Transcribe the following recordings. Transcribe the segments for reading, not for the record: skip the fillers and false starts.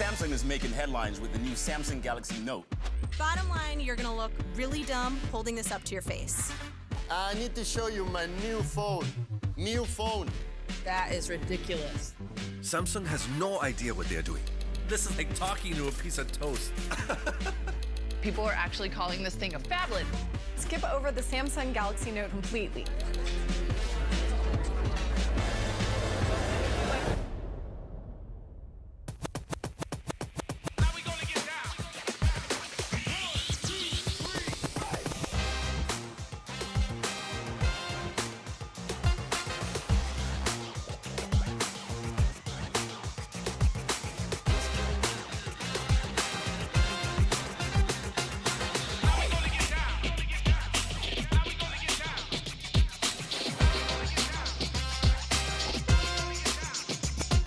Samsung is making headlines with the new Samsung Galaxy Note. Bottom line, you're gonna look really dumb holding this up to your face. I need to show you my new phone. New phone. That is ridiculous. Samsung has no idea what they're doing. This is like talking to a piece of toast. People are actually calling this thing a phablet. Skip over the Samsung Galaxy Note completely.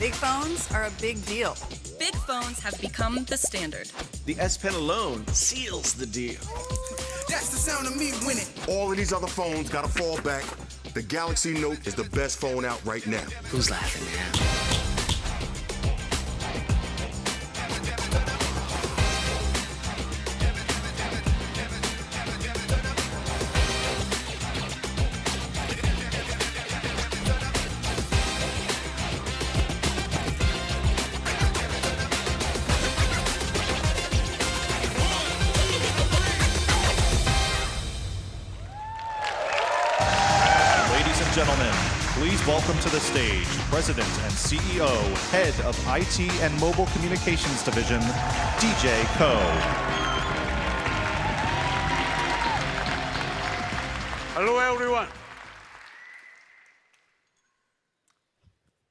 Big phones are a big deal. Big phones have become the standard. The S Pen alone seals the deal. That's the sound of me winning. All of these other phones gotta fall back. The Galaxy Note is the best phone out right now. Who's laughing now? Gentlemen, please welcome to the stage President and CEO, Head of IT and Mobile Communications Division, DJ Ko. Hello, everyone.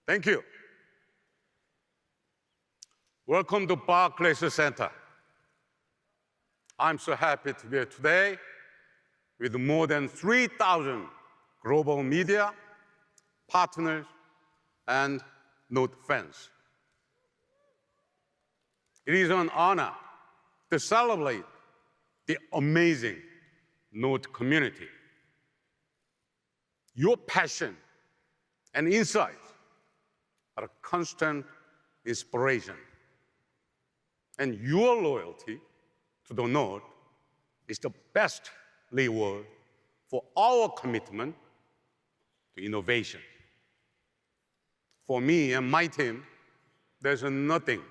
Thank you. Welcome to Barclays Center. I'm so happy to be here today with more than 3,000 global media, partners, and Note fans. It is an honor to celebrate the amazing Note community. Your passion and insights are a constant inspiration. And your loyalty to the Note is the best reward for our commitment to innovation. For me and my team, there's nothing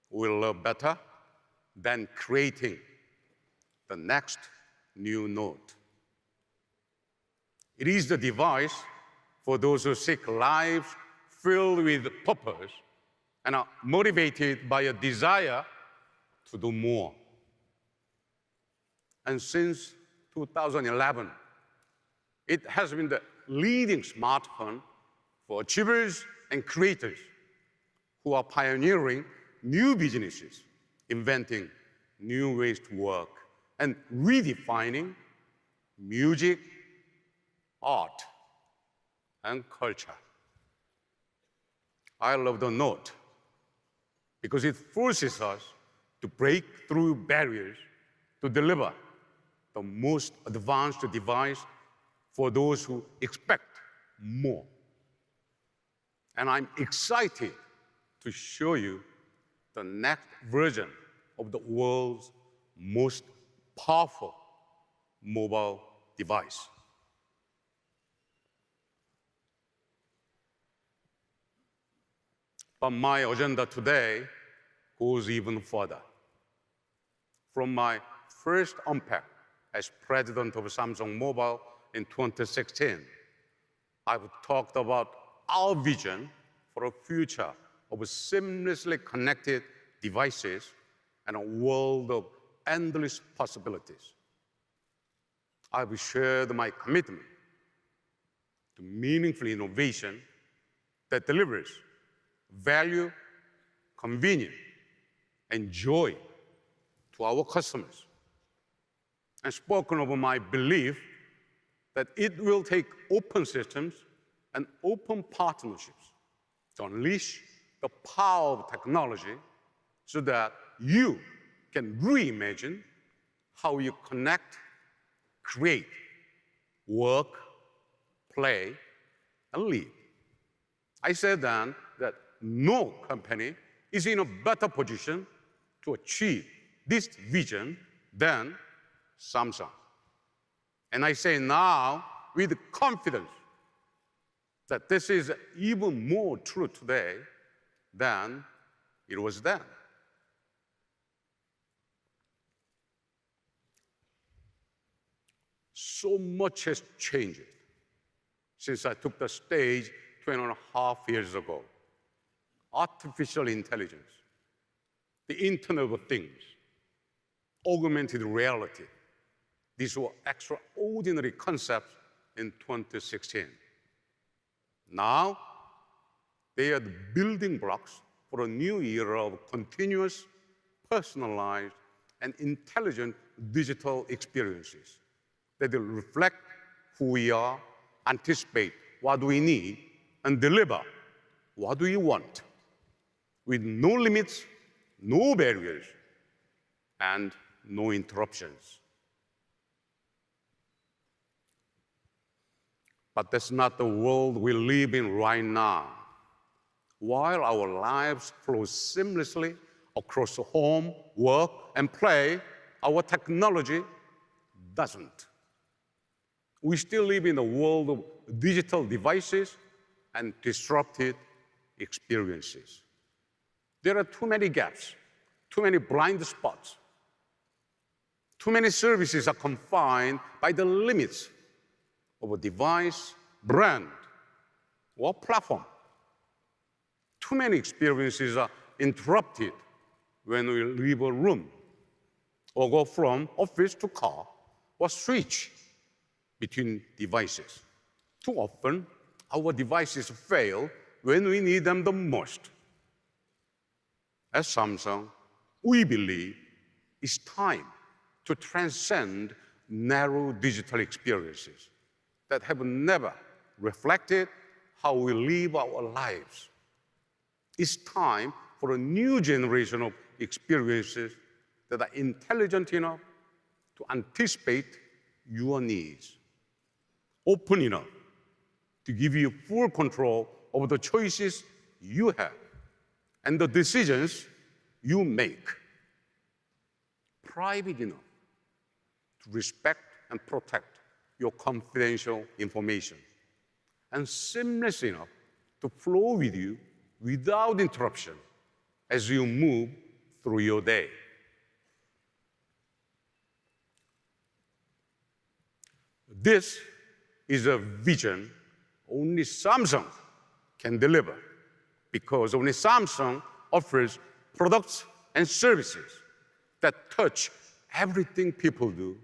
we love better than creating the next new Note. It is the device for those who seek lives filled with purpose and are motivated by a desire to do more. And since 2011, it has been the leading smartphone for achievers and creators who are pioneering new businesses, inventing new ways to work, and redefining music, art, and culture. I love the Note because it forces us to break through barriers to deliver the most advanced device for those who expect more. And I'm excited to show you the next version of the world's most powerful mobile device. But my agenda today goes even further. From my first unpack as president of Samsung Mobile in 2016, I've talked about our vision for a future of seamlessly connected devices and a world of endless possibilities. I've shared my commitment to meaningful innovation that delivers value, convenience, and joy to our customers, and spoken of my belief that it will take open systems and open partnerships to unleash the power of technology so that you can reimagine how you connect, create, work, play, and live. I said then that no company is in a better position to achieve this vision than Samsung. And I say now with confidence that this is even more true today than it was then. So much has changed since I took the stage 2.5 years ago. Artificial intelligence, the Internet of Things, augmented reality. These were extraordinary concepts in 2016. Now, they are the building blocks for a new era of continuous, personalized, and intelligent digital experiences that will reflect who we are, anticipate what we need, and deliver what we want, with no limits, no barriers, and no interruptions. But that's not the world we live in right now. While our lives flow seamlessly across home, work, and play, our technology doesn't. We still live in a world of digital devices and disrupted experiences. There are too many gaps, too many blind spots. Too many services are confined by the limits of a device, brand, or platform. Too many experiences are interrupted when we leave a room, or go from office to car, or switch between devices. Too often, our devices fail when we need them the most. As Samsung, we believe it's time to transcend narrow digital experiences that have never reflected how we live our lives. It's time for a new generation of experiences that are intelligent enough to anticipate your needs, open enough to give you full control over the choices you have and the decisions you make, private enough to respect and protect your confidential information, and seamless enough to flow with you without interruption as you move through your day. This is a vision only Samsung can deliver, because only Samsung offers products and services that touch everything people do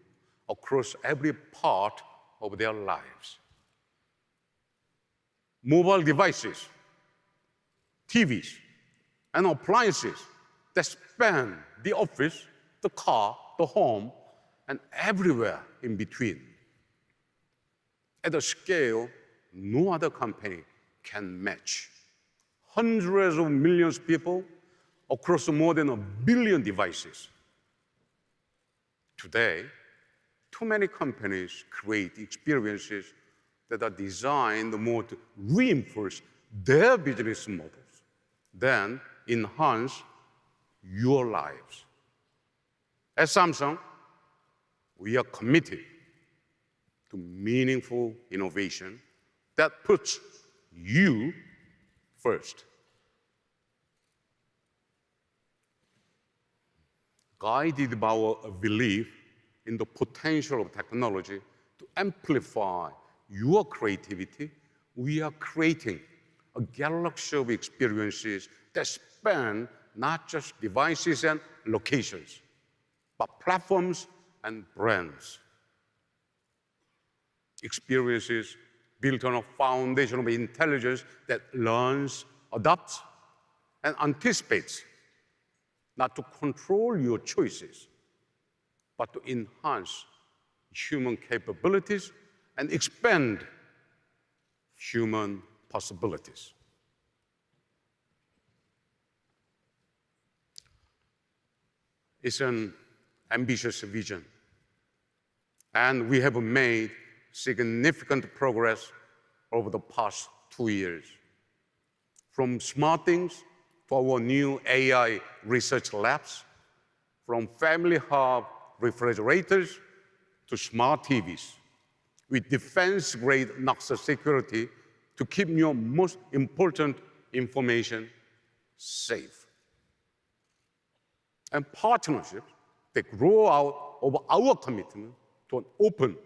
across every part of their lives. Mobile devices, TVs, and appliances that span the office, the car, the home, and everywhere in between, at a scale no other company can match. Hundreds of millions of people across more than 1 billion devices. Today, too many companies create experiences that are designed more to reinforce their business models than enhance your lives. At Samsung, we are committed to meaningful innovation that puts you first. Guided by our belief in the potential of technology to amplify your creativity, we are creating a galaxy of experiences that span not just devices and locations, but platforms and brands. Experiences built on a foundation of intelligence that learns, adapts, and anticipates, not to control your choices, but to enhance human capabilities and expand human possibilities. It's an ambitious vision, and we have made significant progress over the past 2 years. From smart things to our new AI research labs, from family hub refrigerators to smart TVs, with defense-grade Knox security to keep your most important information safe. And partnerships that grow out of our commitment to an open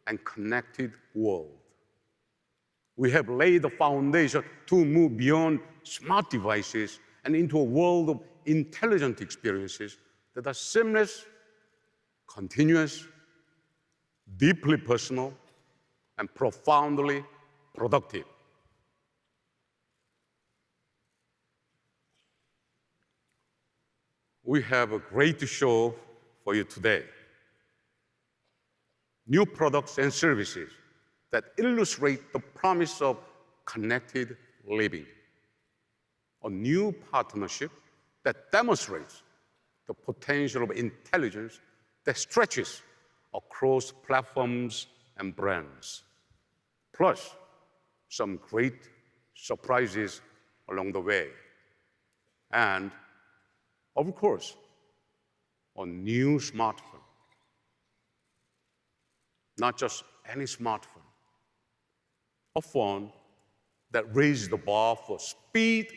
and connected world. We have laid the foundation to move beyond smart devices and into a world of intelligent experiences that are seamless, continuous, deeply personal, and profoundly productive. We have a great show for you today. New products and services that illustrate the promise of connected living. A new partnership that demonstrates the potential of intelligence that stretches across platforms and brands. Plus, some great surprises along the way. And, of course, a new smartphone. Not just any smartphone. A phone that raises the bar for speed,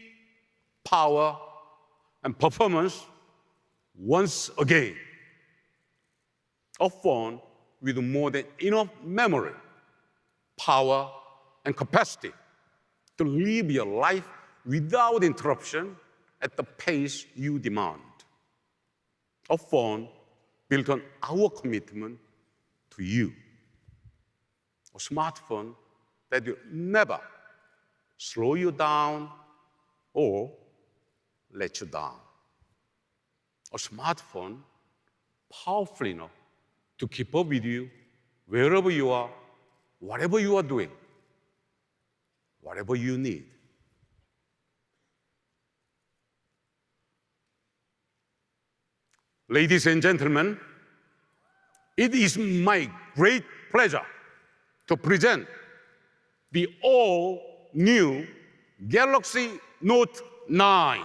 power, and performance once again. A phone with more than enough memory, power, and capacity to live your life without interruption at the pace you demand. A phone built on our commitment to you. A smartphone that will never slow you down or let you down. A smartphone powerful enough to keep up with you wherever you are, whatever you are doing, whatever you need. Ladies and gentlemen, it is my great pleasure to present the all-new Galaxy Note 9.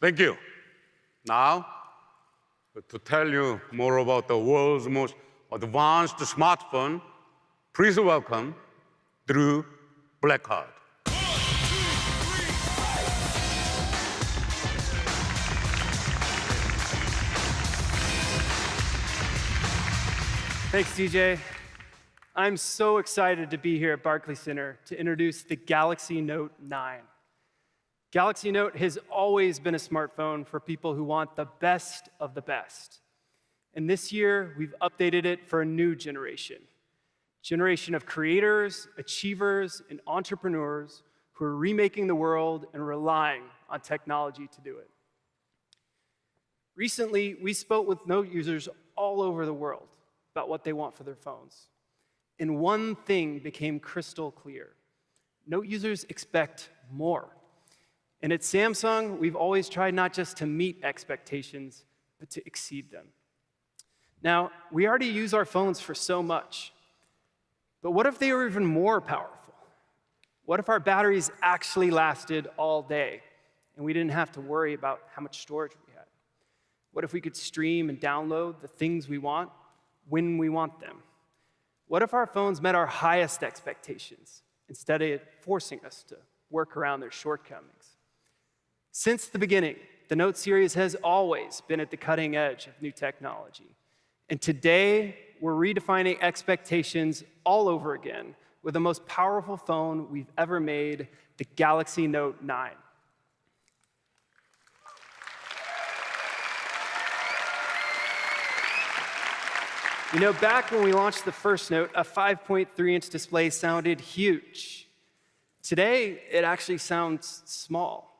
Thank you. Now, to tell you more about the world's most advanced smartphone, please welcome Drew Blackheart. Thanks, DJ. I'm so excited to be here at Barclays Center to introduce the Galaxy Note 9. Galaxy Note has always been a smartphone for people who want the best of the best. And this year, we've updated it for a new generation of creators, achievers, and entrepreneurs who are remaking the world and relying on technology to do it. Recently, we spoke with Note users all over the world about what they want for their phones. And one thing became crystal clear. Note users expect more. And at Samsung, we've always tried not just to meet expectations, but to exceed them. Now, we already use our phones for so much. But what if they were even more powerful? What if our batteries actually lasted all day and we didn't have to worry about how much storage we had? What if we could stream and download the things we want when we want them? What if our phones met our highest expectations instead of forcing us to work around their shortcomings? Since the beginning, the Note series has always been at the cutting edge of new technology. And today, we're redefining expectations all over again with the most powerful phone we've ever made, the Galaxy Note 9. You know, back when we launched the first Note, a 5.3-inch display sounded huge. Today, it actually sounds small.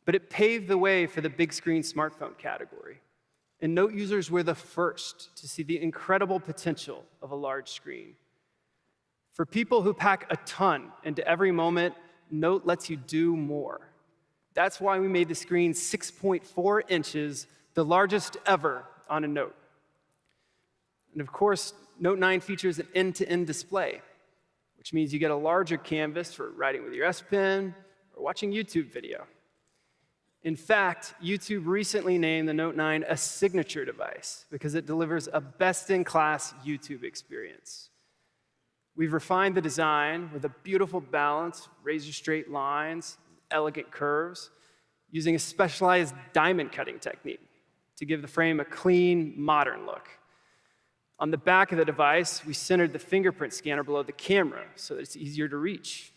But it paved the way for the big screen smartphone category. And Note users were the first to see the incredible potential of a large screen. For people who pack a ton into every moment, Note lets you do more. That's why we made the screen 6.4 inches, the largest ever on a Note. And of course, Note 9 features an end-to-end display, which means you get a larger canvas for writing with your S Pen or watching YouTube video. In fact, YouTube recently named the Note 9 a signature device because it delivers a best-in-class YouTube experience. We've refined the design with a beautiful balance, razor-straight lines, elegant curves, using a specialized diamond cutting technique to give the frame a clean, modern look. On the back of the device, we centered the fingerprint scanner below the camera so that it's easier to reach.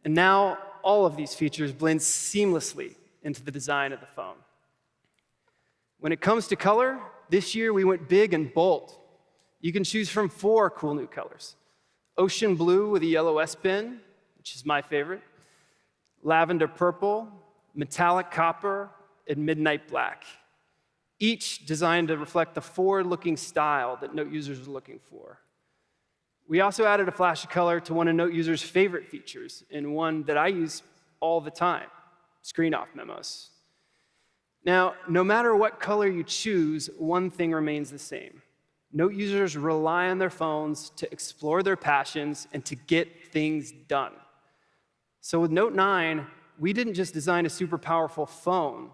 And now, all of these features blend seamlessly into the design of the phone. When it comes to color, this year we went big and bold. You can choose from 4 cool new colors. Ocean blue with a yellow S Pen, which is my favorite, lavender purple, metallic copper, and midnight black, each designed to reflect the forward-looking style that Note users are looking for. We also added a flash of color to one of Note users' favorite features, and one that I use all the time: screen-off memos. Now, no matter what color you choose, one thing remains the same. Note users rely on their phones to explore their passions and to get things done. So with Note 9, we didn't just design a super powerful phone.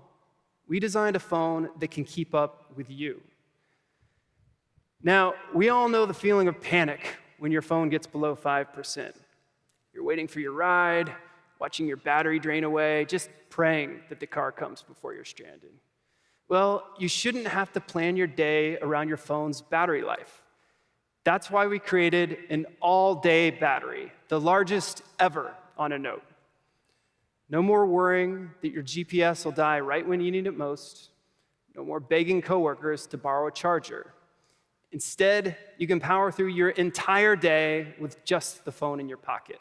We designed a phone that can keep up with you. Now, we all know the feeling of panic when your phone gets below 5%. You're waiting for your ride, watching your battery drain away, just praying that the car comes before you're stranded. Well, you shouldn't have to plan your day around your phone's battery life. That's why we created an all-day battery, the largest ever on a Note. No more worrying that your GPS will die right when you need it most. No more begging coworkers to borrow a charger. Instead, you can power through your entire day with just the phone in your pocket.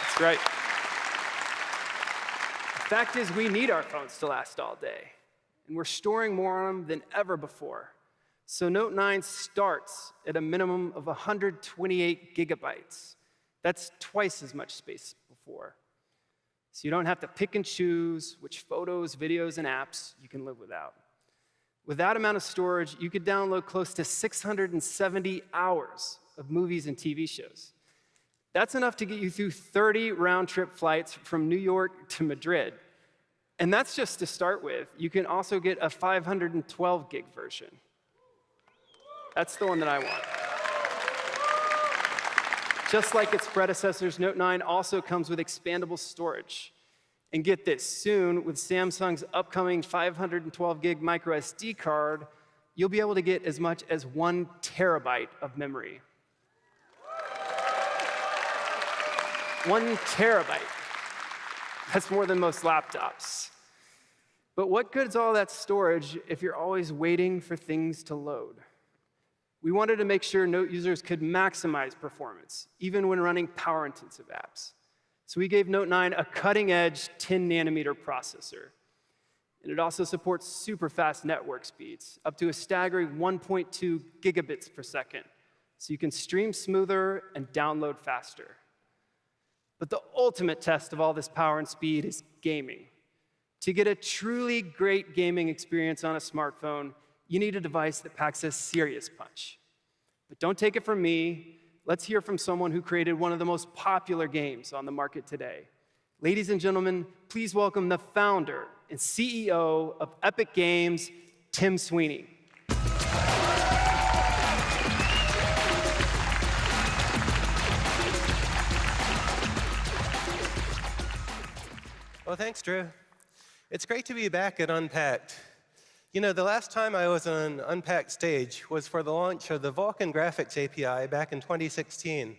That's right. The fact is, we need our phones to last all day, and we're storing more on them than ever before. So Note 9 starts at a minimum of 128 gigabytes. That's twice as much space before. So you don't have to pick and choose which photos, videos, and apps you can live without. With that amount of storage, you could download close to 670 hours of movies and TV shows. That's enough to get you through 30 round-trip flights from New York to Madrid. And that's just to start with. You can also get a 512 gig version. That's the one that I want. Just like its predecessors, Note 9 also comes with expandable storage. And get this, soon, with Samsung's upcoming 512 gig micro SD card, you'll be able to get as much as 1 terabyte of memory. 1 terabyte. That's more than most laptops. But what good's all that storage if you're always waiting for things to load? We wanted to make sure Note users could maximize performance, even when running power-intensive apps. So we gave Note 9 a cutting-edge 10-nanometer processor. And it also supports super-fast network speeds, up to a staggering 1.2 gigabits per second, so you can stream smoother and download faster. But the ultimate test of all this power and speed is gaming. To get a truly great gaming experience on a smartphone, you need a device that packs a serious punch. But don't take it from me. let's hear from someone who created one of the most popular games on the market today. Ladies and gentlemen, please welcome the founder and CEO of Epic Games, Tim Sweeney. Well, thanks, Drew. It's great to be back at Unpacked. You know, the last time I was on an Unpacked stage was for the launch of the Vulkan Graphics API back in 2016.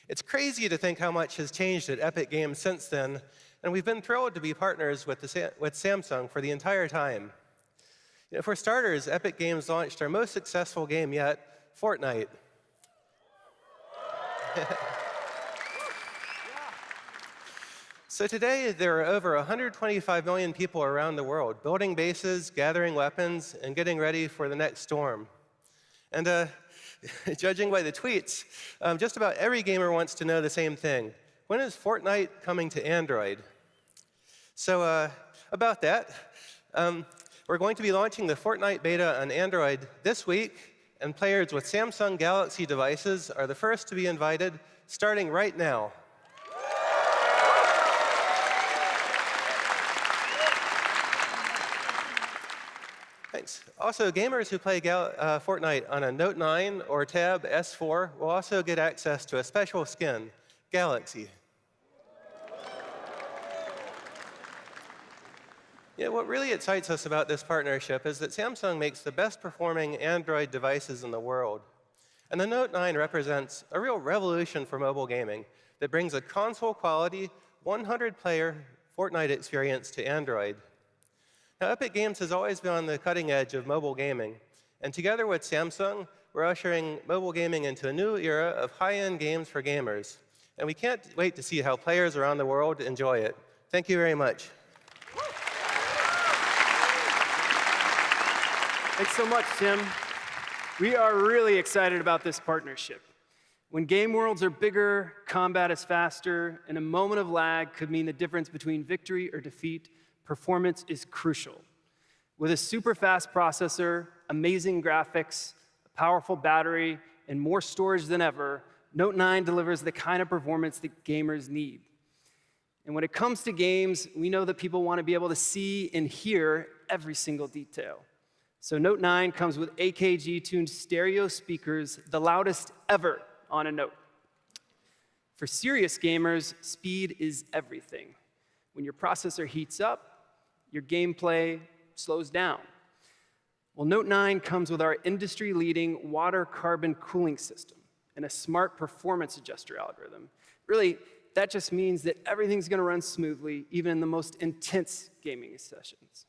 It's crazy to think how much has changed at Epic Games since then, and we've been thrilled to be partners with Samsung for the entire time. You know, for starters, Epic Games launched our most successful game yet, Fortnite. So today, there are over 125 million people around the world building bases, gathering weapons, and getting ready for the next storm. And judging by the tweets, just about every gamer wants to know the same thing. When is Fortnite coming to Android? So about that, we're going to be launching the Fortnite beta on Android this week, and players with Samsung Galaxy devices are the first to be invited, starting right now. Thanks. Also, gamers who play Fortnite on a Note 9 or Tab S4 will also get access to a special skin, Galaxy. Yeah, what really excites us about this partnership is that Samsung makes the best performing Android devices in the world. And the Note 9 represents a real revolution for mobile gaming that brings a console-quality, 100-player Fortnite experience to Android. Now, Epic Games has always been on the cutting edge of mobile gaming, and together with Samsung, we're ushering mobile gaming into a new era of high-end games for gamers. And we can't wait to see how players around the world enjoy it. Thank you very much. Thanks so much, Tim. We are really excited about this partnership. When game worlds are bigger, combat is faster, and a moment of lag could mean the difference between victory or defeat, performance is crucial. With a super fast processor, amazing graphics, a powerful battery, and more storage than ever, Note 9 delivers the kind of performance that gamers need. And when it comes to games, we know that people want to be able to see and hear every single detail. So Note 9 comes with AKG-tuned stereo speakers, the loudest ever on a Note. For serious gamers, speed is everything. When your processor heats up, your gameplay slows down. Well, Note 9 comes with our industry-leading water carbon cooling system and a smart performance adjuster algorithm. Really, that just means that everything's going to run smoothly, even in the most intense gaming sessions.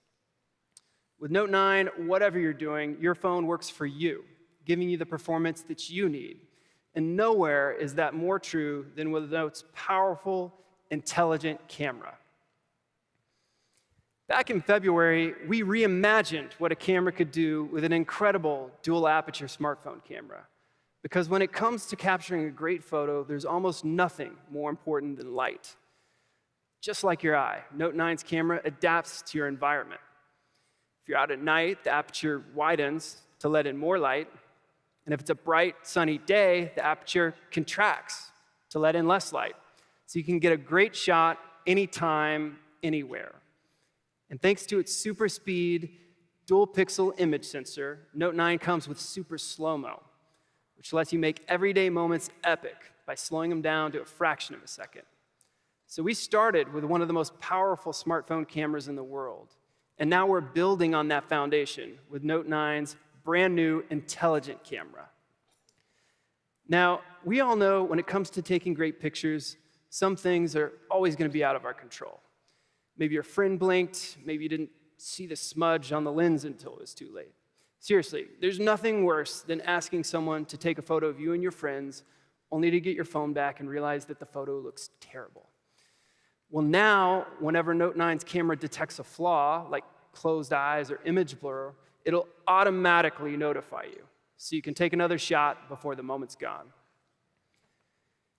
With Note 9, whatever you're doing, your phone works for you, giving you the performance that you need. And nowhere is that more true than with Note's powerful, intelligent camera. Back in February, we reimagined what a camera could do with an incredible dual-aperture smartphone camera. Because when it comes to capturing a great photo, there's almost nothing more important than light. Just like your eye, Note 9's camera adapts to your environment. If you're out at night, the aperture widens to let in more light. And if it's a bright, sunny day, the aperture contracts to let in less light. So you can get a great shot anytime, anywhere. And thanks to its super speed, dual pixel image sensor, Note 9 comes with super slow-mo, which lets you make everyday moments epic by slowing them down to a fraction of a second. So we started with one of the most powerful smartphone cameras in the world. And now we're building on that foundation with Note 9's brand new intelligent camera. Now, we all know when it comes to taking great pictures, some things are always going to be out of our control. Maybe your friend blinked, maybe you didn't see the smudge on the lens until it was too late. Seriously, there's nothing worse than asking someone to take a photo of you and your friends only to get your phone back and realize that the photo looks terrible. Well, now, whenever Note 9's camera detects a flaw, like closed eyes or image blur, it'll automatically notify you, so you can take another shot before the moment's gone.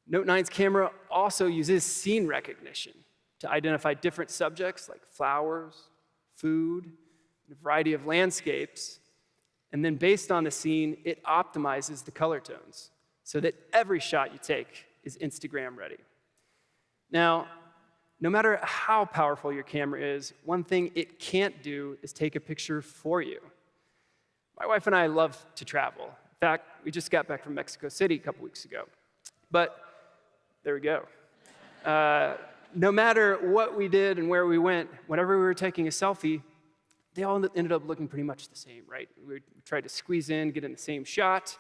Note 9's camera also uses scene recognition to identify different subjects like flowers, food, and a variety of landscapes. And then based on the scene, it optimizes the color tones. so that every shot you take is Instagram ready. Now, no matter how powerful your camera is, one thing it can't do is take a picture for you. My wife and I love to travel. In fact, we just got back from Mexico City a couple weeks ago. But there we go. No matter what we did and where we went, whenever we were taking a selfie, they all ended up looking pretty much the same, right? We tried to squeeze in, get in the same shot,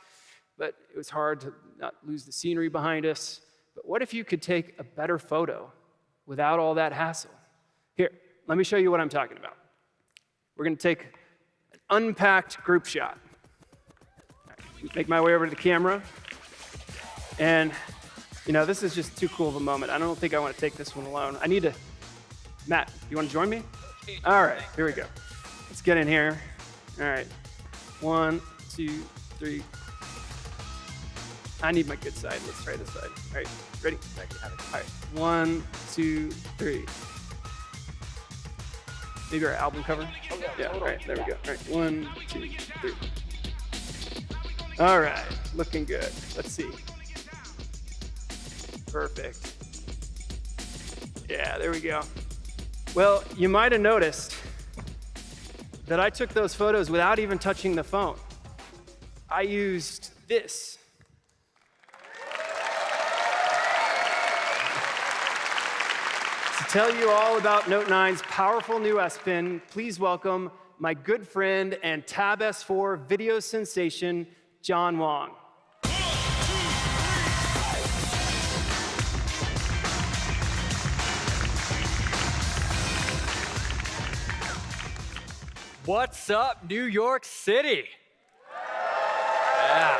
but it was hard to not lose the scenery behind us. But what if you could take a better photo without all that hassle? Here, let me show you what I'm talking about. We're going to take an unpacked group shot. Make my way over to the camera. And, you know, this is just too cool of a moment. I don't think I want to take this one alone. I need to, Matt, you want to join me? All right, here we go. Let's get in here. All right, 1, 2, 3. I need my good side. Let's try this side. All right, ready? All right, 1, 2, 3. Maybe our album cover? Yeah, all right, there we go. All right, 1, 2, 3. All right, looking good. Let's see. Perfect. Yeah, there we go. Well, you might have noticed that I took those photos without even touching the phone. I used this. To tell you all about Note 9's powerful new S Pen, please welcome my good friend and Tab S4 video sensation, John Wong. What's up, New York City? Yeah.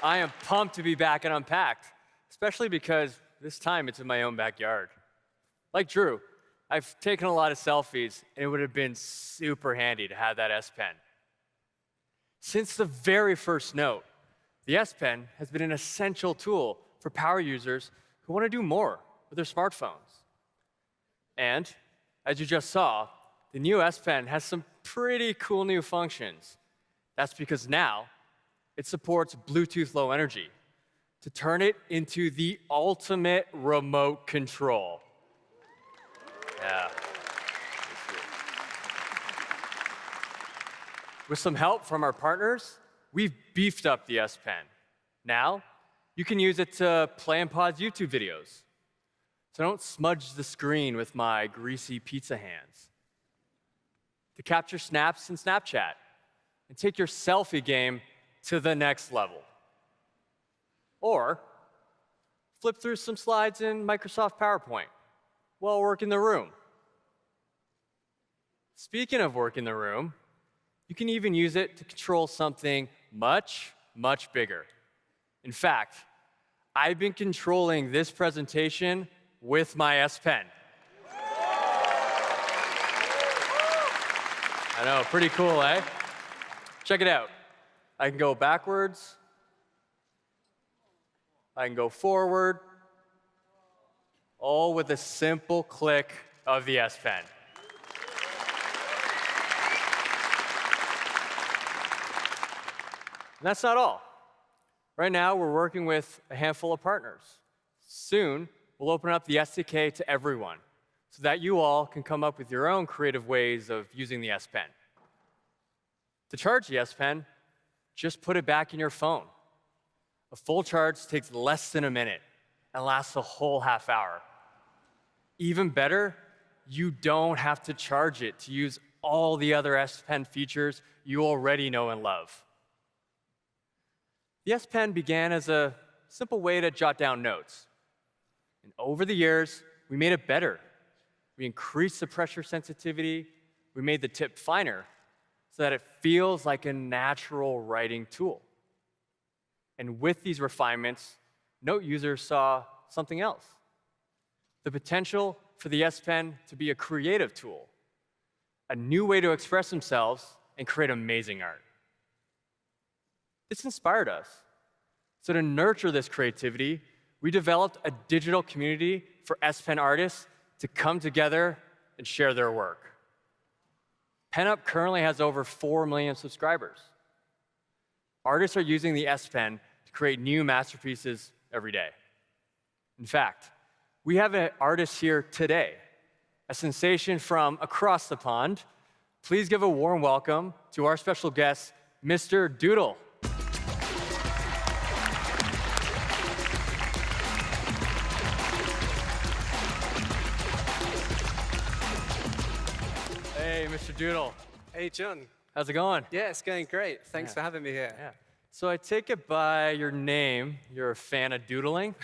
I am pumped to be back and Unpacked, especially because this time it's in my own backyard. Like Drew, I've taken a lot of selfies, and it would have been super handy to have that S Pen. Since the very first Note, the S Pen has been an essential tool for power users who want to do more with their smartphones. And, as you just saw, the new S Pen has some pretty cool new functions. That's because now it supports Bluetooth Low Energy to turn it into the ultimate remote control. Yeah. With some help from our partners, we've beefed up the S Pen. Now, you can use it to play and pause YouTube videos. So don't smudge the screen with my greasy pizza hands. To capture snaps in Snapchat and take your selfie game to the next level. Or flip through some slides in Microsoft PowerPoint while work in the room. Speaking of work in the room, you can even use it to control something much, much bigger. In fact, I've been controlling this presentation with my S Pen. I know, pretty cool, eh? Check it out. I can go backwards. I can go forward, all with a simple click of the S Pen. And that's not all. Right now, we're working with a handful of partners. Soon, we'll open up the SDK to everyone so that you all can come up with your own creative ways of using the S Pen. To charge the S Pen, just put it back in your phone. A full charge takes less than a minute and lasts a whole half hour. Even better, you don't have to charge it to use all the other S Pen features you already know and love. The S Pen began as a simple way to jot down notes. And over the years, we made it better. We increased the pressure sensitivity. We made the tip finer so that it feels like a natural writing tool. And with these refinements, Note users saw something else: the potential for the S Pen to be a creative tool, a new way to express themselves and create amazing art. This inspired us. So to nurture this creativity, we developed a digital community for S Pen artists to come together and share their work. PenUp currently has over 4 million subscribers. Artists are using the S Pen to create new masterpieces every day. In fact, we have an artist here today, a sensation from across the pond. Please give a warm welcome to our special guest, Mr. Doodle. Hey, Mr. Doodle. Hey, John. How's it going? Yeah, it's going great. Thanks for having me here. Yeah. So I take it by your name, you're a fan of doodling?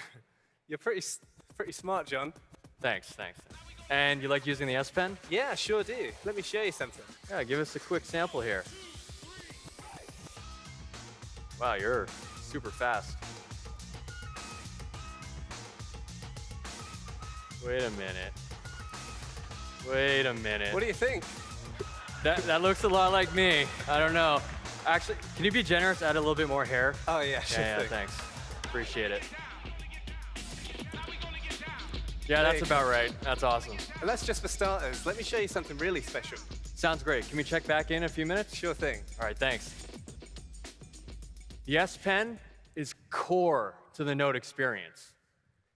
You're pretty smart, John. Thanks. And you like using the S Pen? Yeah, sure do. Let me show you something. Yeah, give us a quick sample here. Wow, you're super fast. Wait a minute. What do you think? That looks a lot like me. I don't know. Actually, can you be generous? Add a little bit more hair. Oh, yeah, sure Yeah, thing. thanks. Appreciate it. Yeah, that's about right. That's awesome. And that's just for starters. Let me show you something really special. Sounds great. Can we check back in a few minutes? Sure thing. All right, thanks. The S Pen is core to the Note experience.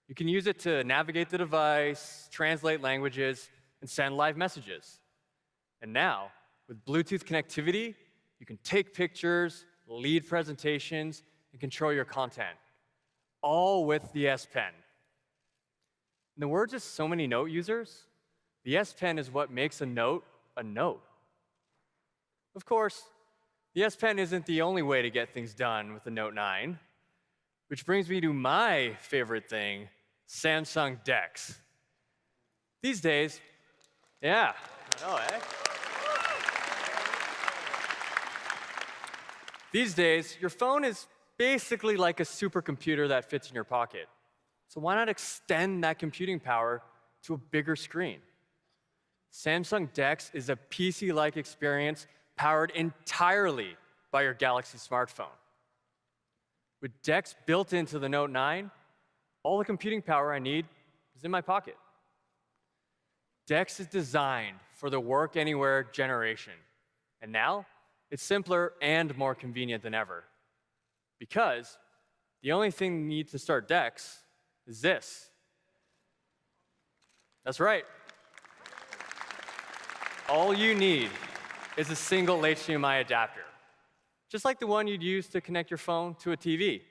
You can use it to navigate the device, translate languages, and send live messages. And now, with Bluetooth connectivity, you can take pictures, lead presentations, and control your content, all with the S Pen. In the words of so many Note users, the S Pen is what makes a Note a Note. Of course, the S Pen isn't the only way to get things done with the Note 9, which brings me to my favorite thing, Samsung DeX. These days, yeah, I know, eh? These days, your phone is basically like a supercomputer that fits in your pocket. So why not extend that computing power to a bigger screen? Samsung DeX is a PC-like experience powered entirely by your Galaxy smartphone. With DeX built into the Note 9, all the computing power I need is in my pocket. DeX is designed for the work anywhere generation. And now, it's simpler and more convenient than ever. Because the only thing you need to start DeX is this. That's right. All you need is a single HDMI adapter, just like the one you'd use to connect your phone to a TV.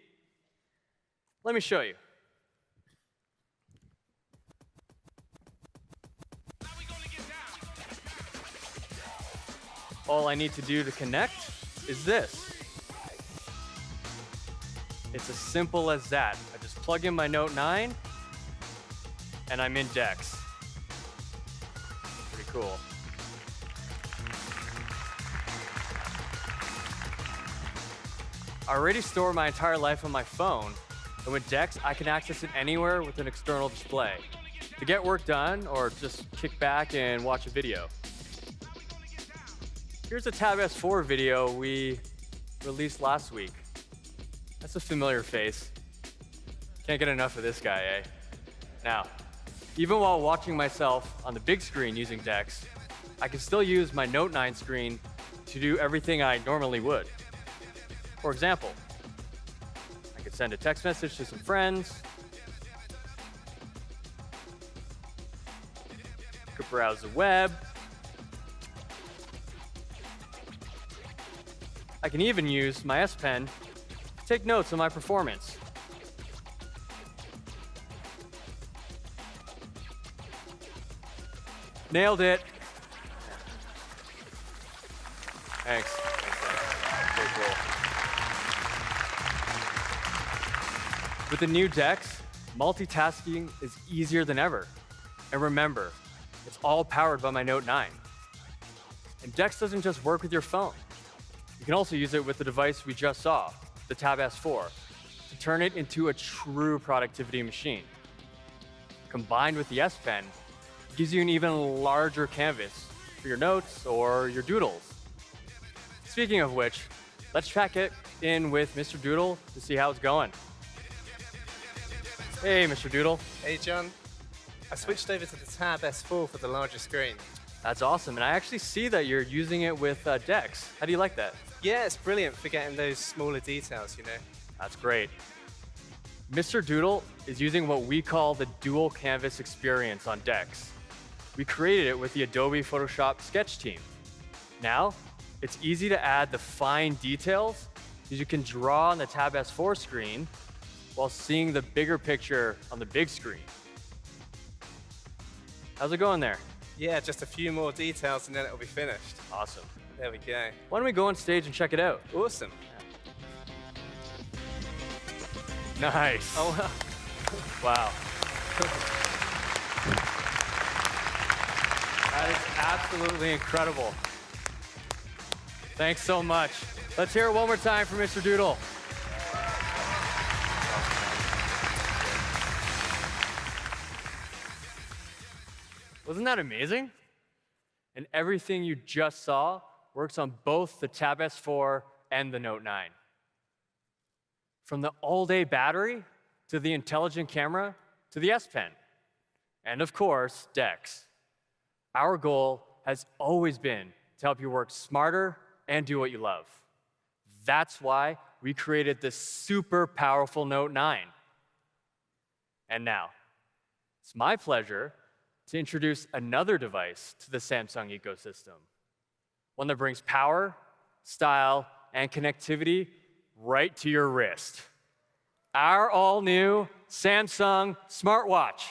Let me show you. All I need to do to connect is this. It's as simple as that. I just plug in my Note 9, and I'm in DeX. Pretty cool. I already store my entire life on my phone, and with DeX, I can access it anywhere with an external display to get work done or just kick back and watch a video. Here's a Tab S4 video we released last week. That's a familiar face. Can't get enough of this guy, eh? Now, even while watching myself on the big screen using DeX, I can still use my Note 9 screen to do everything I normally would. For example, I could send a text message to some friends, could browse the web, I can even use my S Pen to take notes on my performance. Nailed it. Thanks. Very cool. With the new DeX, multitasking is easier than ever. And remember, it's all powered by my Note 9. And DeX doesn't just work with your phone. You can also use it with the device we just saw, the Tab S4, to turn it into a true productivity machine. Combined with the S Pen, it gives you an even larger canvas for your notes or your doodles. Speaking of which, let's check it in with Mr. Doodle to see how it's going. Hey, Mr. Doodle. Hey, John. I switched over to the Tab S4 for the larger screen. That's awesome. And I actually see that you're using it with Dex. How do you like that? Yeah, it's brilliant for getting those smaller details, you know. That's great. Mr. Doodle is using what we call the dual canvas experience on Dex. We created it with the Adobe Photoshop Sketch team. Now, it's easy to add the fine details because you can draw on the Tab S4 screen while seeing the bigger picture on the big screen. How's it going there? Yeah, just a few more details and then it'll be finished. Awesome. There we go. Why don't we go on stage and check it out? Awesome. Nice. Oh, wow. That is absolutely incredible. Thanks so much. Let's hear it one more time for Mr. Doodle. Wasn't that amazing? And everything you just saw works on both the Tab S4 and the Note 9. From the all-day battery, to the intelligent camera, to the S Pen. And of course, Dex. Our goal has always been to help you work smarter and do what you love. That's why we created this super powerful Note 9. And now, it's my pleasure to introduce another device to the Samsung ecosystem. One that brings power, style, and connectivity right to your wrist. Our all-new Samsung smartwatch.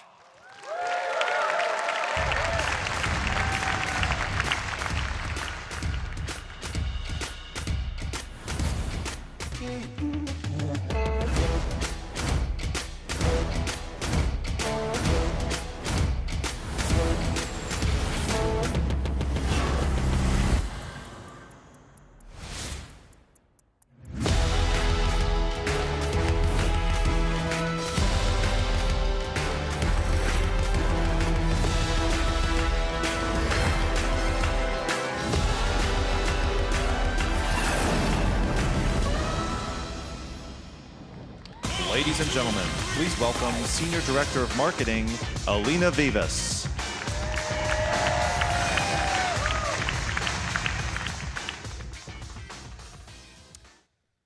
Ladies and gentlemen, please welcome Senior Director of Marketing, Alina Vivas.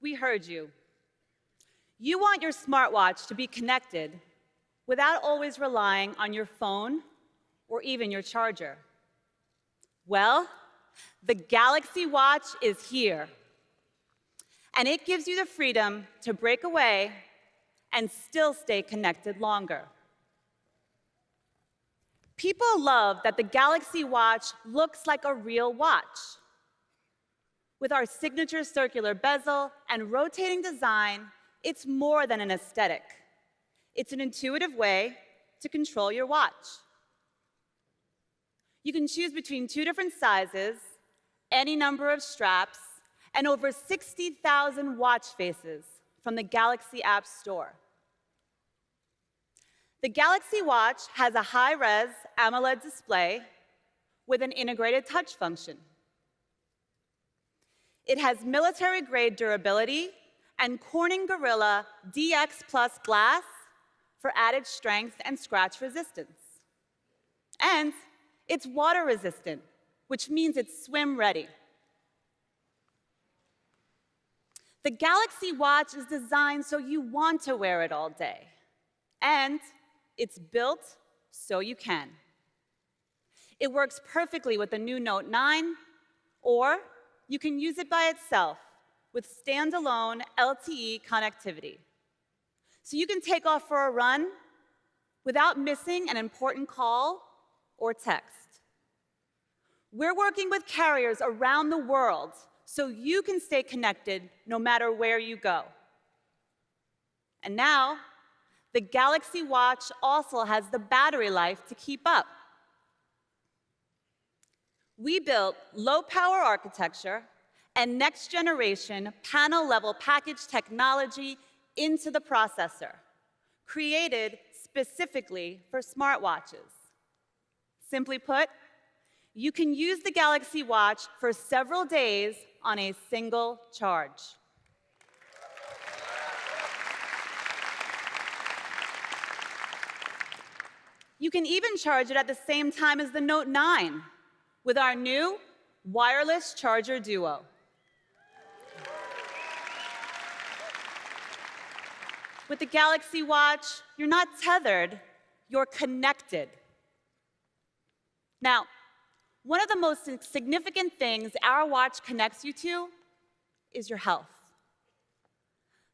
We heard you. You want your smartwatch to be connected without always relying on your phone or even your charger. Well, the Galaxy Watch is here. And it gives you the freedom to break away and still stay connected longer. People love that the Galaxy Watch looks like a real watch. With our signature circular bezel and rotating design, it's more than an aesthetic. It's an intuitive way to control your watch. You can choose between 2 different sizes, any number of straps, and over 60,000 watch faces from the Galaxy App Store. The Galaxy Watch has a high-res AMOLED display with an integrated touch function. It has military-grade durability and Corning Gorilla DX Plus glass for added strength and scratch resistance. And it's water-resistant, which means it's swim-ready. The Galaxy Watch is designed so you want to wear it all day. And it's built so you can. It works perfectly with the new Note 9, or you can use it by itself with standalone LTE connectivity. So you can take off for a run without missing an important call or text. We're working with carriers around the world so you can stay connected no matter where you go. And now, the Galaxy Watch also has the battery life to keep up. We built low-power architecture and next-generation panel-level package technology into the processor, created specifically for smartwatches. Simply put, you can use the Galaxy Watch for several days on a single charge. You can even charge it at the same time as the Note 9, with our new wireless charger duo. With the Galaxy Watch, you're not tethered, you're connected. Now, one of the most significant things our watch connects you to is your health.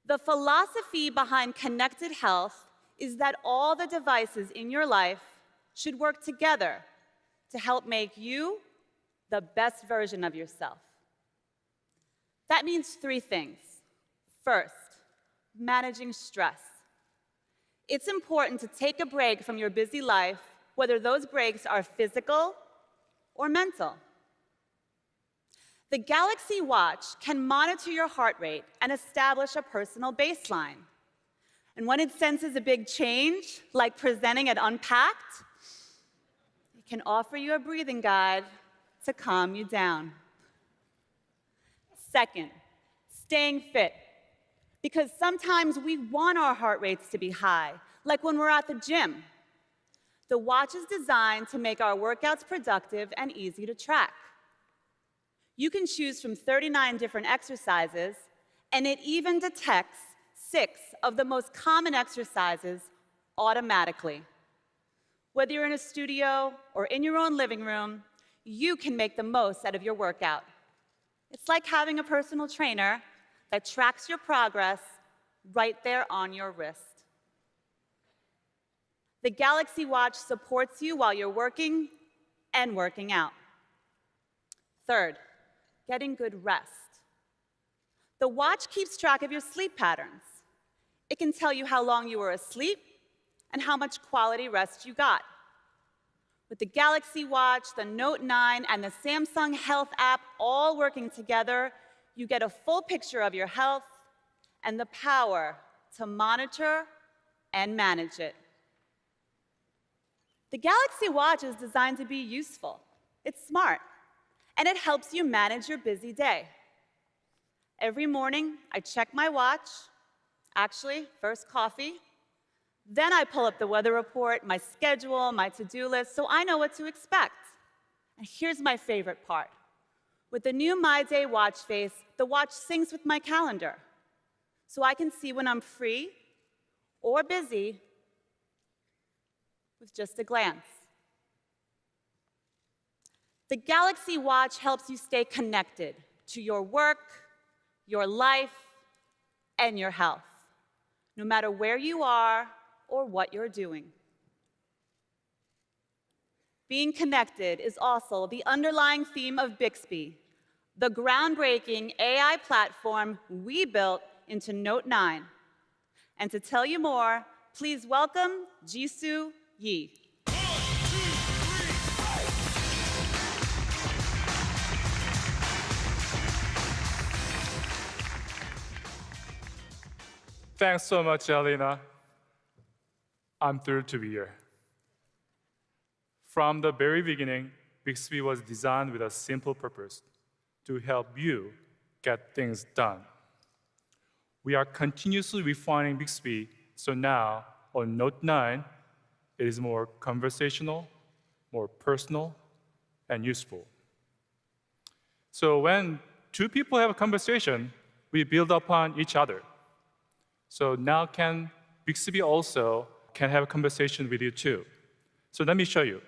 The philosophy behind connected health is that all the devices in your life should work together to help make you the best version of yourself. That means three things. First, managing stress. It's important to take a break from your busy life, whether those breaks are physical or mental. The Galaxy Watch can monitor your heart rate and establish a personal baseline. And when it senses a big change, like presenting at Unpacked, it can offer you a breathing guide to calm you down. Second, staying fit. Because sometimes we want our heart rates to be high, like when we're at the gym. The watch is designed to make our workouts productive and easy to track. You can choose from 39 different exercises, and it even detects 6 of the most common exercises automatically. Whether you're in a studio or in your own living room, you can make the most out of your workout. It's like having a personal trainer that tracks your progress right there on your wrist. The Galaxy Watch supports you while you're working and working out. Third, getting good rest. The watch keeps track of your sleep patterns. It can tell you how long you were asleep and how much quality rest you got. With the Galaxy Watch, the Note 9, and the Samsung Health app all working together, you get a full picture of your health and the power to monitor and manage it. The Galaxy Watch is designed to be useful. It's smart, and it helps you manage your busy day. Every morning, I check my watch. Actually, first coffee. Then I pull up the weather report, my schedule, my to-do list, so I know what to expect. And here's my favorite part. With the new My Day watch face, the watch syncs with my calendar, so I can see when I'm free or busy with just a glance. The Galaxy Watch helps you stay connected to your work, your life, and your health, no matter where you are or what you're doing. Being connected is also the underlying theme of Bixby, the groundbreaking AI platform we built into Note 9. And to tell you more, please welcome Jisoo Yi. Thanks so much, Elena. I'm thrilled to be here. From the very beginning, Bixby was designed with a simple purpose: to help you get things done. We are continuously refining Bixby, so now on Note 9, it is more conversational, more personal, and useful. So when two people have a conversation, we build upon each other. So now Bixby also can have a conversation with you too. So let me show you.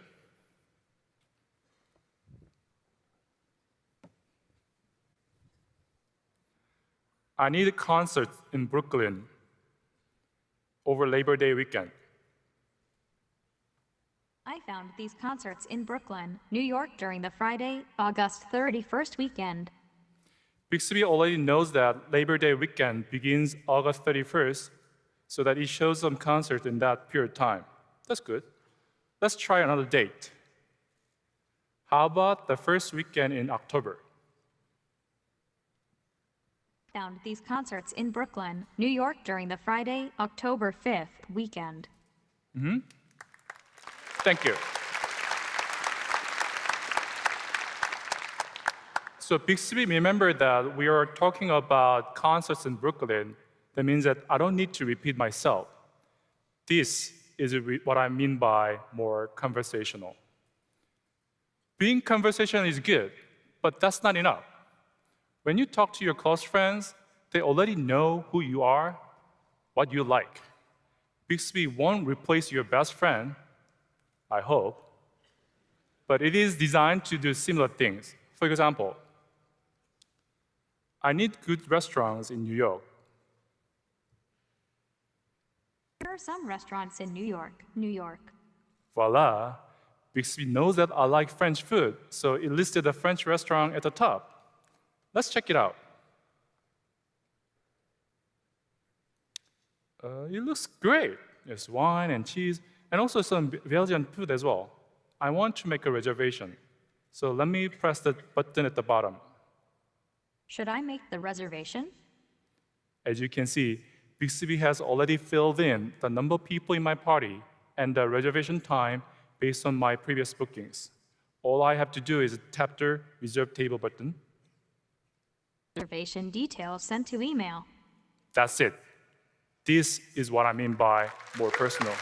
I need a concert in Brooklyn over Labor Day weekend. I found these concerts in Brooklyn, New York during the Friday, August 31st weekend. Bixby already knows that Labor Day weekend begins August 31st, so that it shows some concert in that period of time. That's good. Let's try another date. How about the first weekend in October? Found these concerts in Brooklyn, New York during the Friday, October 5th weekend. Thank you. So Bixby, remember that we are talking about concerts in Brooklyn. That means that I don't need to repeat myself. This is what I mean by more conversational. Being conversational is good, but that's not enough. When you talk to your close friends, they already know who you are, what you like. Bixby won't replace your best friend, I hope, but it is designed to do similar things. For example, I need good restaurants in New York. Here are some restaurants in New York, New York. Voila, Bixby knows that I like French food, so it listed a French restaurant at the top. Let's check it out. It looks great. There's wine and cheese, and also some Belgian food as well. I want to make a reservation, so let me press the button at the bottom. Should I make the reservation? As you can see, Bixby has already filled in the number of people in my party and the reservation time based on my previous bookings. All I have to do is tap the Reserve Table button. Reservation details sent to email. That's it. This is what I mean by more personal.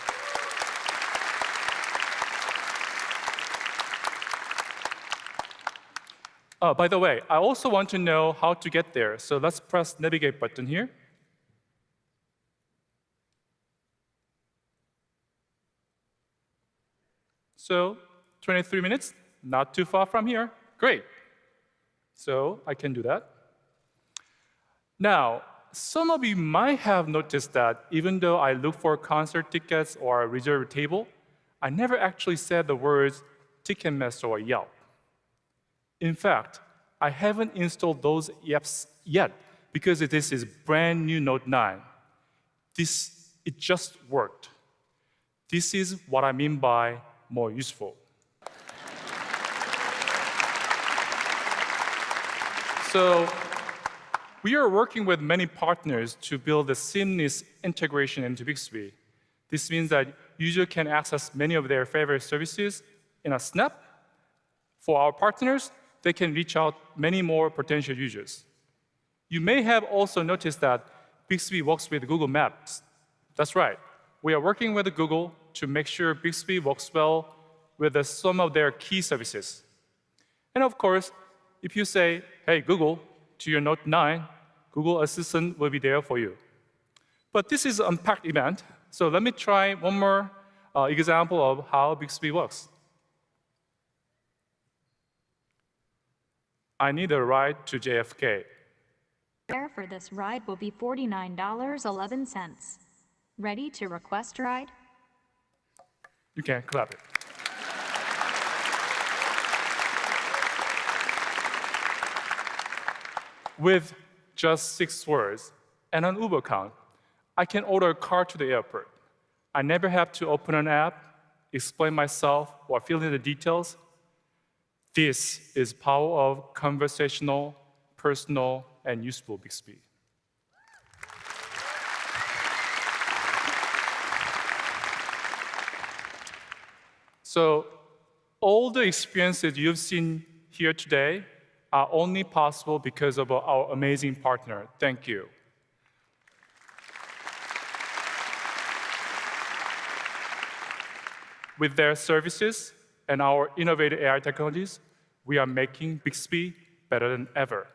By the way, I also want to know how to get there, so let's press Navigate button here. So, 23 minutes, not too far from here. Great. So, I can do that. Now, some of you might have noticed that even though I look for concert tickets or reserve a table, I never actually said the words Ticketmaster or Yelp. In fact, I haven't installed those apps yet because this is brand new Note 9. It just worked. This is what I mean by more useful. So, we are working with many partners to build a seamless integration into Bixby. This means that users can access many of their favorite services in a snap. For our partners, they can reach out many more potential users. You may have also noticed that Bixby works with Google Maps. That's right. We are working with Google to make sure Bixby works well with some of their key services. And of course, if you say, hey, Google, to your Note 9, Google Assistant will be there for you. But this is an unpacked event, so let me try one more example of how Bixby works. I need a ride to JFK. Fare for this ride will be $49.11. Ready to request ride? You can clap it. With just 6 words and an Uber account, I can order a car to the airport. I never have to open an app, explain myself, or fill in the details. This is power of conversational, personal, and useful Bixby. So, all the experiences you've seen here today are only possible because of our amazing partner. Thank you. With their services and our innovative AI technologies, we are making Bixby better than ever.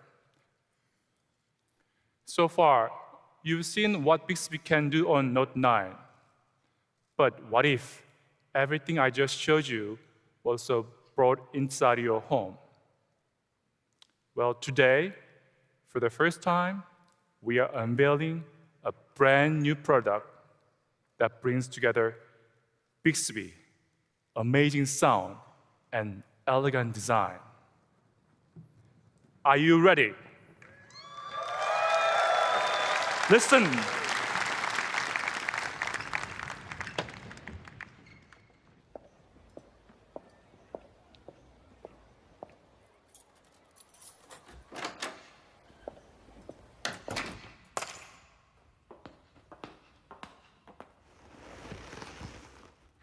So far, you've seen what Bixby can do on Note 9. But what if everything I just showed you was also brought inside your home? Well, today, for the first time, we are unveiling a brand new product that brings together Bixby, amazing sound, and elegant design. Are you ready? Listen.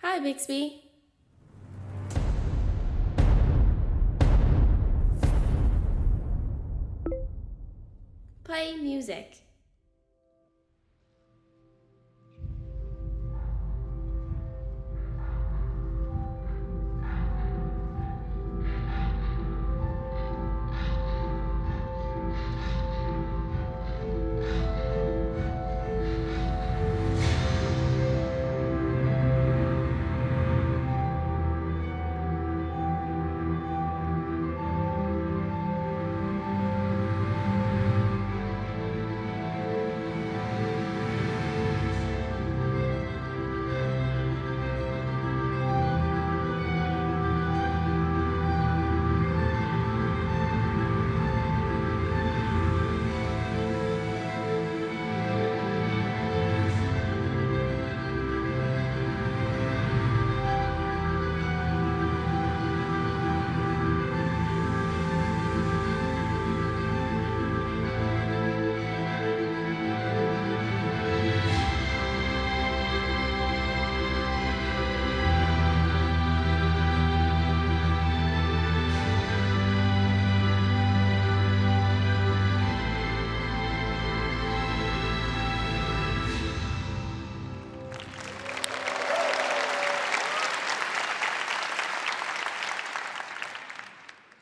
Hi, Bixby. Play music.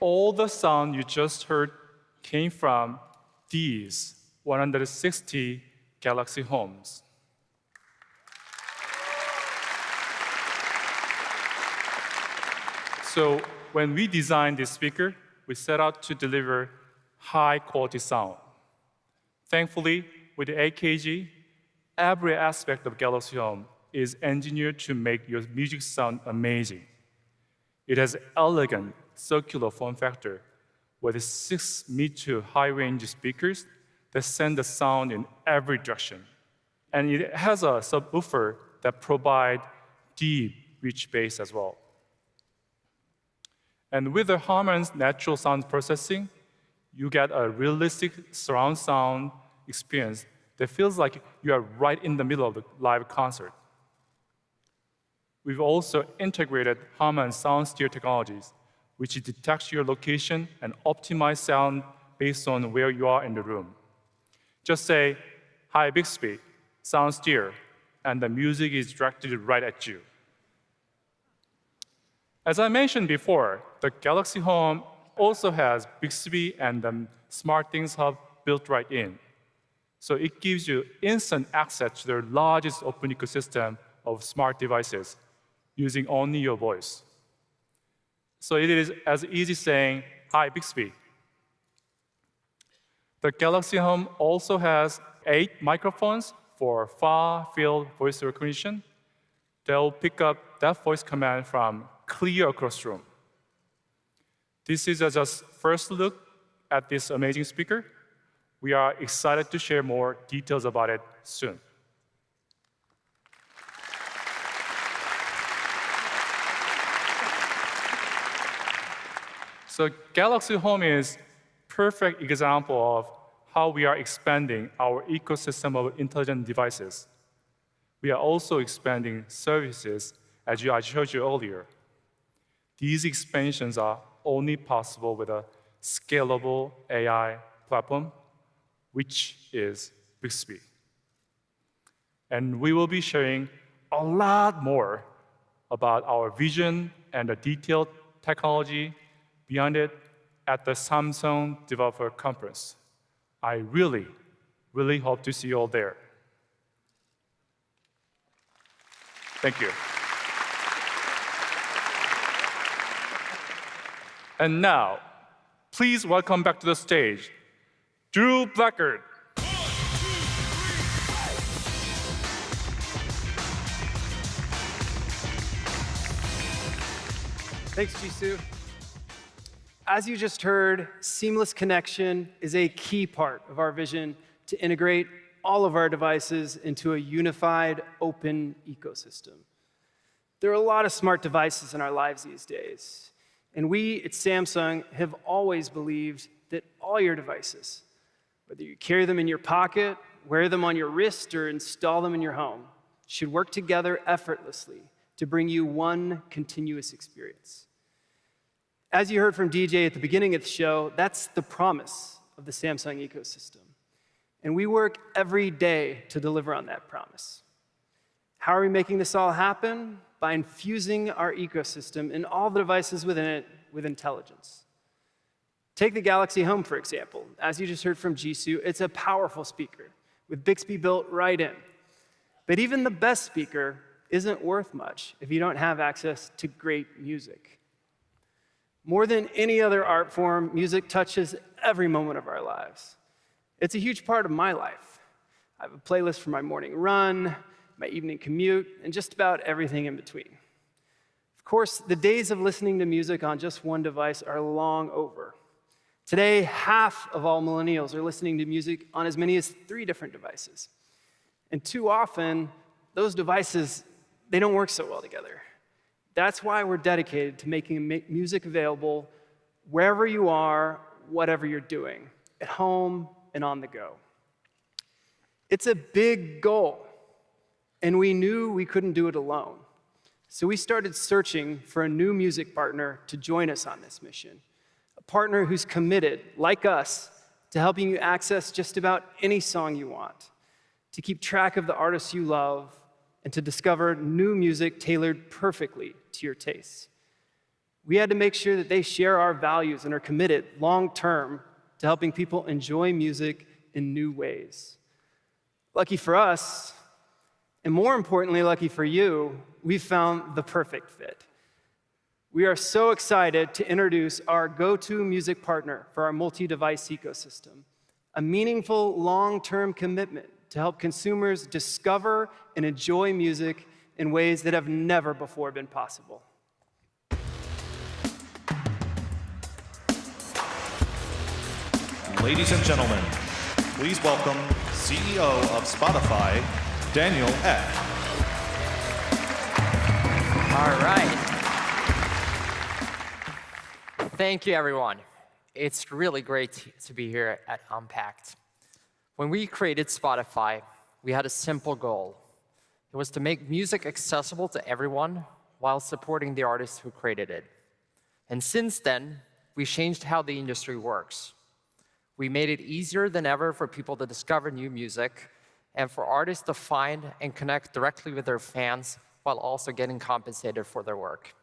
all the sound you just heard came from these 160 Galaxy homes. So when we designed this speaker, we set out to deliver high-quality sound. Thankfully, with the AKG, every aspect of Galaxy Home is engineered to make your music sound amazing. It has elegant circular form factor with 6 mid to high-range speakers that send the sound in every direction. And it has a subwoofer that provides deep, rich bass as well. And with the Harman's natural sound processing, you get a realistic surround sound experience that feels like you are right in the middle of the live concert. We've also integrated Harman's sound steer technologies, which detects your location and optimize sound based on where you are in the room. Just say, "Hi, Bixby, sound steer," and the music is directed right at you. As I mentioned before, the Galaxy Home also has Bixby and the SmartThings Hub built right in. So it gives you instant access to the largest open ecosystem of smart devices using only your voice. So it is as easy saying, "Hi, Bixby." The Galaxy Home also has 8 microphones for far-field voice recognition. They'll pick up that voice command from clear across the room. This is just first look at this amazing speaker. We are excited to share more details about it soon. So Galaxy Home is a perfect example of how we are expanding our ecosystem of intelligent devices. We are also expanding services, as I showed you earlier. These expansions are only possible with a scalable AI platform, which is Bixby. And we will be sharing a lot more about our vision and the detailed technology beyond it at the Samsung Developer Conference. I really, really hope to see you all there. Thank you. And now, please welcome back to the stage, Drew Blackard. Thanks, Jisoo. As you just heard, seamless connection is a key part of our vision to integrate all of our devices into a unified, open ecosystem. There are a lot of smart devices in our lives these days. And we at Samsung have always believed that all your devices, whether you carry them in your pocket, wear them on your wrist, or install them in your home, should work together effortlessly to bring you one continuous experience. As you heard from DJ at the beginning of the show, that's the promise of the Samsung ecosystem. And we work every day to deliver on that promise. How are we making this all happen? By infusing our ecosystem and all the devices within it with intelligence. Take the Galaxy Home, for example. As you just heard from Jisoo, it's a powerful speaker with Bixby built right in. But even the best speaker isn't worth much if you don't have access to great music. More than any other art form, music touches every moment of our lives. It's a huge part of my life. I have a playlist for my morning run, my evening commute, and just about everything in between. Of course, the days of listening to music on just one device are long over. Today, half of all millennials are listening to music on as many as 3 different devices. And too often, those devices, they don't work so well together. That's why we're dedicated to making music available wherever you are, whatever you're doing, at home and on the go. It's a big goal. And we knew we couldn't do it alone. So we started searching for a new music partner to join us on this mission. A partner who's committed, like us, to helping you access just about any song you want, to keep track of the artists you love, and to discover new music tailored perfectly to your tastes. We had to make sure that they share our values and are committed long-term to helping people enjoy music in new ways. Lucky for us, and more importantly, lucky for you, we found the perfect fit. We are so excited to introduce our go-to music partner for our multi-device ecosystem, a meaningful long-term commitment to help consumers discover and enjoy music in ways that have never before been possible. Ladies and gentlemen, please welcome CEO of Spotify, Daniel Ek. All right. Thank you, everyone. It's really great to be here at Unpacked. When we created Spotify, we had a simple goal. It was to make music accessible to everyone while supporting the artists who created it. And since then, we changed how the industry works. We made it easier than ever for people to discover new music and for artists to find and connect directly with their fans while also getting compensated for their work.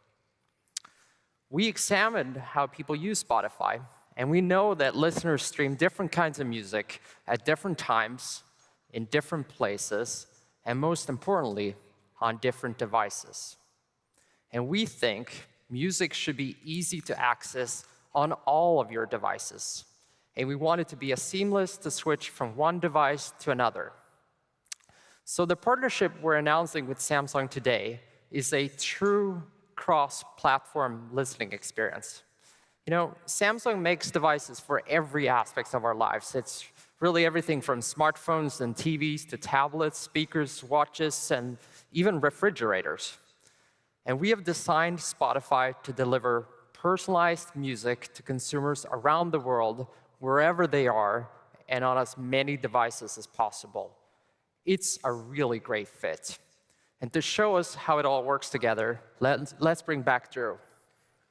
We examined how people use Spotify, and we know that listeners stream different kinds of music at different times, in different places, and most importantly, on different devices. And we think music should be easy to access on all of your devices. And we want it to be as seamless to switch from one device to another. So the partnership we're announcing with Samsung today is a true cross-platform listening experience. You know, Samsung makes devices for every aspect of our lives. It's really everything from smartphones and TVs to tablets, speakers, watches, and even refrigerators. And we have designed Spotify to deliver personalized music to consumers around the world, wherever they are, and on as many devices as possible. It's a really great fit. And to show us how it all works together, let's bring back Drew.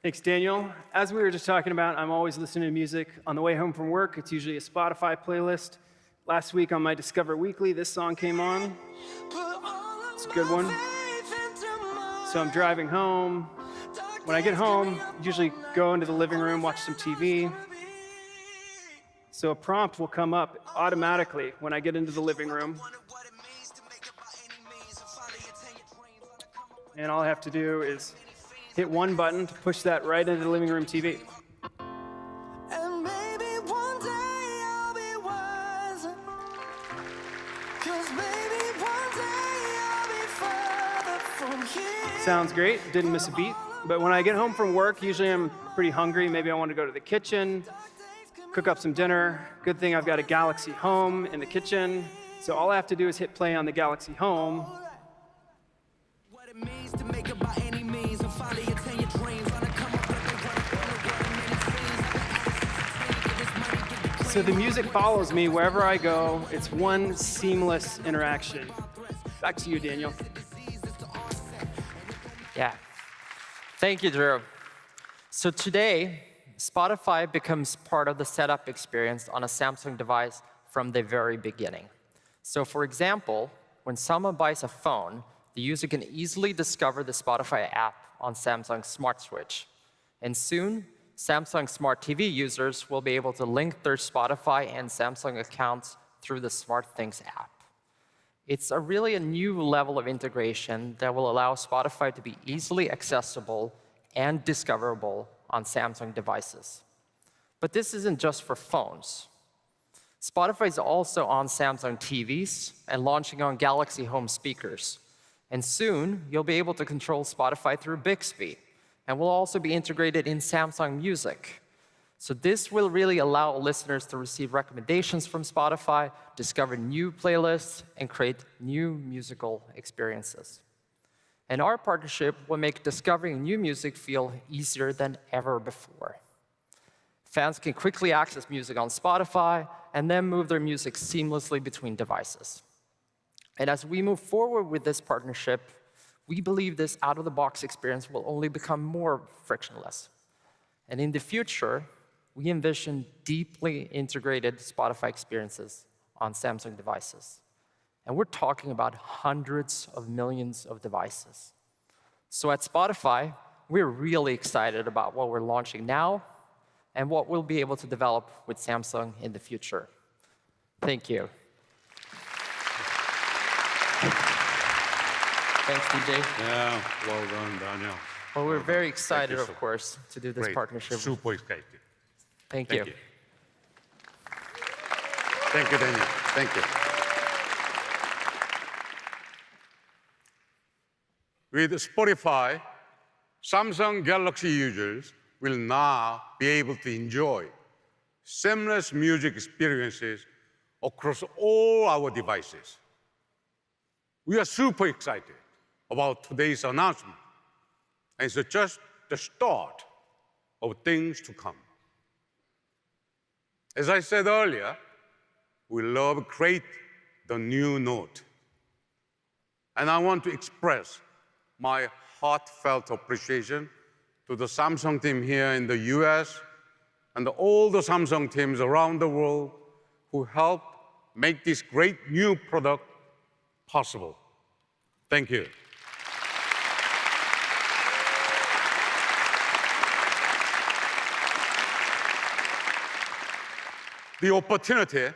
Thanks, Daniel. As we were just talking about, I'm always listening to music on the way home from work. It's usually a Spotify playlist. Last week on my Discover Weekly, this song came on. It's a good one. So I'm driving home. When I get home, I usually go into the living room, watch some TV. So a prompt will come up automatically when I get into the living room. And all I have to do is hit one button to push that right into the living room TV. Sounds great, didn't miss a beat. But when I get home from work, usually I'm pretty hungry. Maybe I want to go to the kitchen, cook up some dinner. Good thing I've got a Galaxy Home in the kitchen. So all I have to do is hit play on the Galaxy Home. So the music follows me wherever I go. It's one seamless interaction. Back to you, Daniel. Yeah. Thank you, Drew. So today, Spotify becomes part of the setup experience on a Samsung device from the very beginning. So for example, when someone buys a phone, the user can easily discover the Spotify app on Samsung's Smart Switch. And soon, Samsung Smart TV users will be able to link their Spotify and Samsung accounts through the SmartThings app. It's really a new level of integration that will allow Spotify to be easily accessible and discoverable on Samsung devices. But this isn't just for phones. Spotify is also on Samsung TVs and launching on Galaxy Home speakers. And soon, you'll be able to control Spotify through Bixby, and will also be integrated in Samsung Music. So this will really allow listeners to receive recommendations from Spotify, discover new playlists, and create new musical experiences. And our partnership will make discovering new music feel easier than ever before. Fans can quickly access music on Spotify and then move their music seamlessly between devices. And as we move forward with this partnership, we believe this out-of-the-box experience will only become more frictionless. And in the future, we envision deeply integrated Spotify experiences on Samsung devices. And we're talking about hundreds of millions of devices. So at Spotify, we're really excited about what we're launching now and what we'll be able to develop with Samsung in the future. Thank you. Thanks, DJ. Yeah, well done, Daniel. Well, we're very excited, you of so course, to do this Great. partnership. Super excited. Thank you. Thank you, Daniel. Thank you. With Spotify, Samsung Galaxy users will now be able to enjoy seamless music experiences across all our devices. We are super excited about today's announcement, and it's just the start of things to come. As I said earlier, we love to create the new Note. And I want to express my heartfelt appreciation to the Samsung team here in the US and all the Samsung teams around the world who helped make this great new product possible. Thank you. The opportunity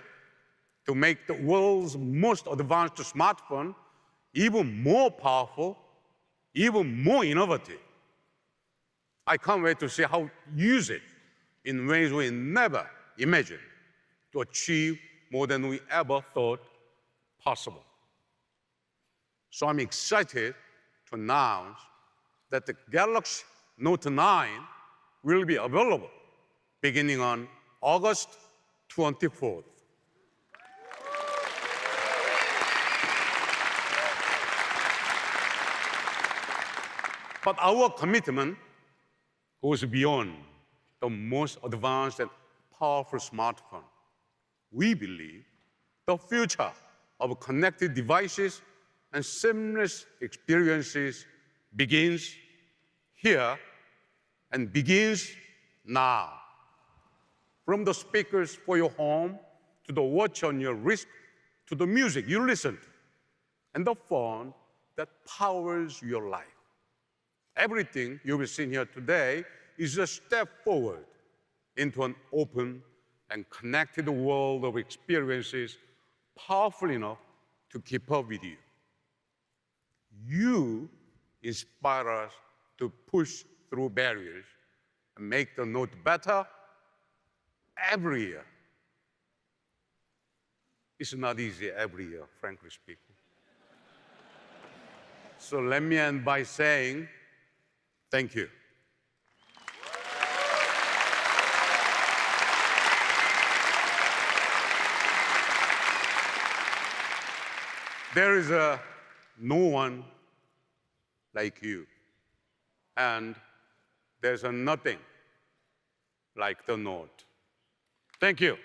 to make the world's most advanced smartphone even more powerful, even more innovative. I can't wait to see how we use it in ways we never imagined to achieve more than we ever thought possible. So I'm excited to announce that the Galaxy Note 9 will be available beginning on August 24th. But our commitment goes beyond the most advanced and powerful smartphone. We believe the future of connected devices and seamless experiences begins here and begins now. From the speakers for your home, to the watch on your wrist, to the music you listen to, and the phone that powers your life. Everything you've seen here today is a step forward into an open and connected world of experiences powerful enough to keep up with you. You inspire us to push through barriers and make the Note better every year. It's not easy every year, frankly speaking. So let me end by saying thank you. There is no one like you, and there's nothing like the Note. Thank you.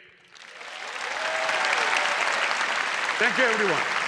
Thank you, everyone.